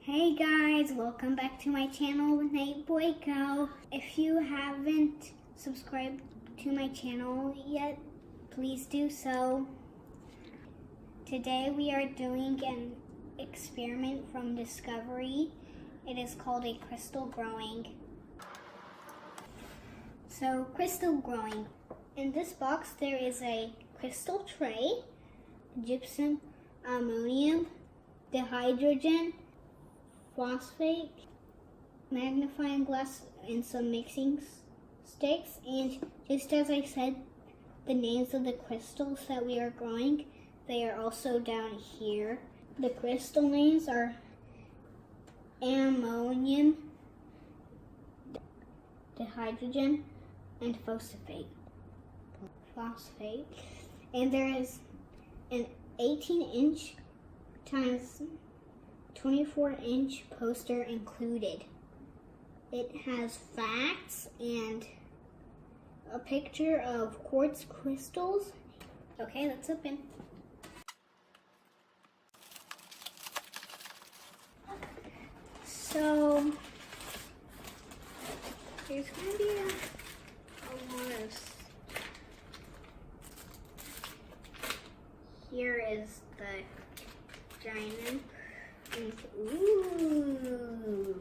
Hey guys, welcome back to my channel with Nate Boyko. If you haven't subscribed to my channel yet, please do so. Today we are doing an experiment from Discovery. It is called a crystal growing. So, crystal growing. In this box there is a crystal tray, gypsum, ammonium, dihydrogen, phosphate, magnifying glass, and some mixing sticks. And just as I said, the names of the crystals that we are growing, they are also down here. The crystal names are ammonium, dihydrogen, and phosphate. And there is an 18-inch times 24-inch poster included. It has facts and a picture of quartz crystals. Okay, let's open. So there's going to be a lot of. Here is the giant. Ooh.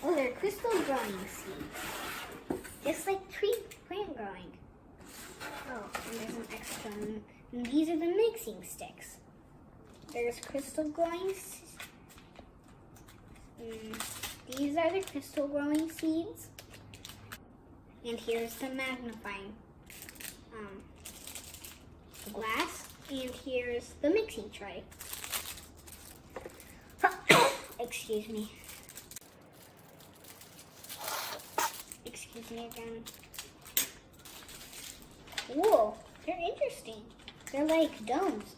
Oh, they're crystal growing seeds. Just like plant growing. Oh, and there's an extra one. And these are the mixing sticks. There's crystal growing These are the crystal growing seeds. And here's the magnifying glass. And here's the mixing tray. Excuse me. Excuse me again. Whoa, they're interesting. They're like domes.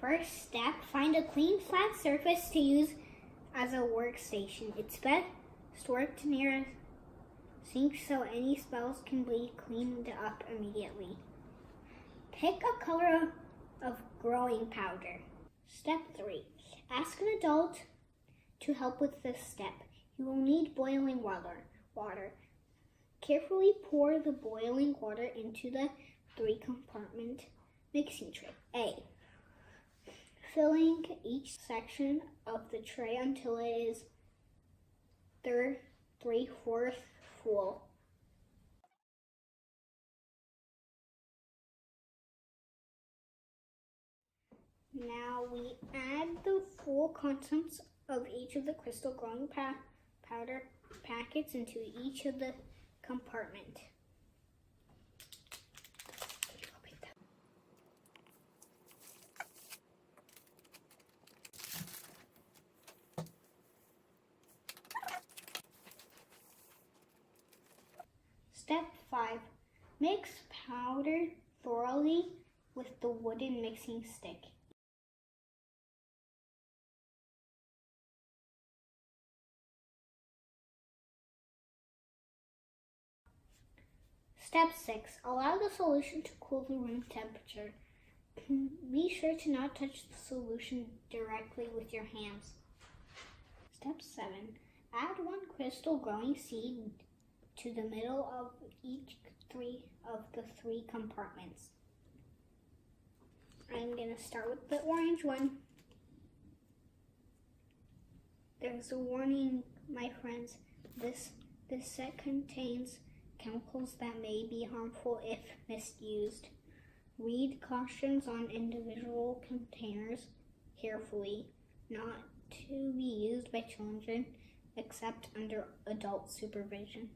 First step, find a clean flat surface to use as a workstation. It's best worked near a sink so any spells can be cleaned up immediately. Pick a color of growing powder. Step 3. Ask an adult to help with this step. You will need boiling water. Carefully pour the boiling water into the 3-compartment mixing tray. A. Filling each section of the tray until it is 3/4 full. Now we add the full contents of each of the crystal growing powder packets into each of the compartment. Step 5. Mix powder thoroughly with the wooden mixing stick. Step 6. Allow the solution to cool to room temperature. Be sure to not touch the solution directly with your hands. Step 7. Add 1 crystal growing seed to the middle of each of the 3 compartments. I'm going to start with the orange one. There's a warning, my friends. This set contains chemicals that may be harmful if misused. Read cautions on individual containers carefully. Not to be used by children except under adult supervision.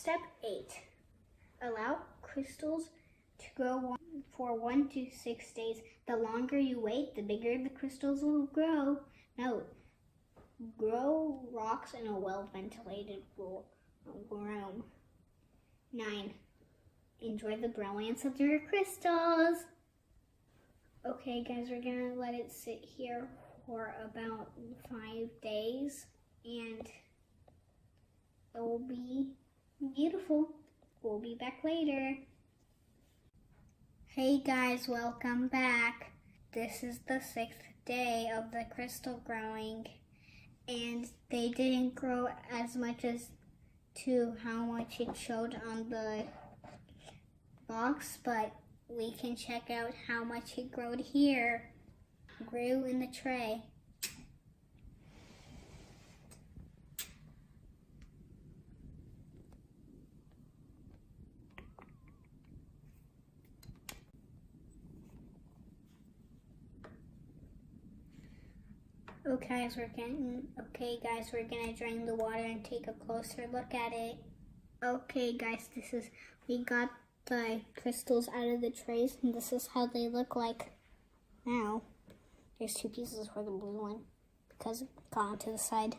Step 8. Allow crystals to grow for 1 to 6 days. The longer you wait, the bigger the crystals will grow. Note, grow rocks in a well-ventilated room. 9. Enjoy the brilliance of your crystals. Okay guys, we're gonna let it sit here for about 5 days and it will be beautiful. We'll be back later. Hey guys, welcome back. This is the 6th day of the crystal growing and they didn't grow as much as to how much it showed on the box, but we can check out how much it grew in the tray. Okay guys, we're gonna drain the water and take a closer look at it. Okay guys, we got the crystals out of the trays and this is how they look like now. There's 2 pieces for the blue one because it got onto the side.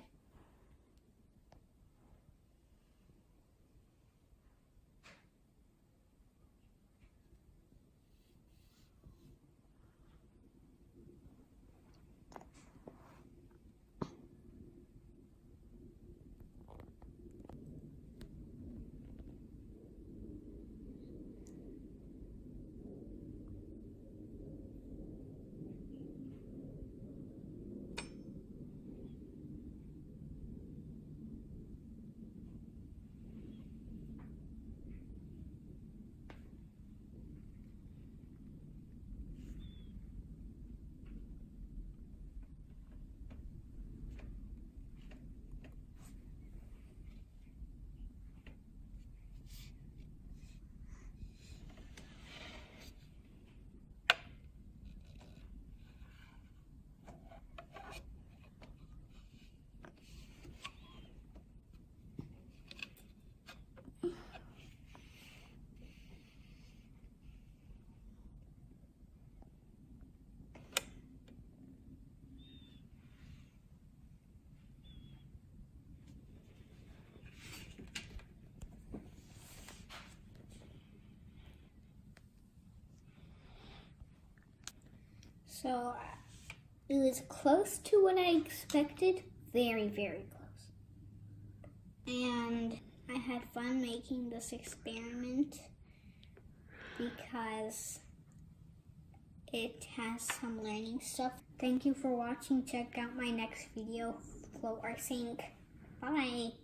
So it was close to what I expected, very, very close. And I had fun making this experiment because it has some learning stuff. Thank you for watching. Check out my next video, Float or Sink. Bye.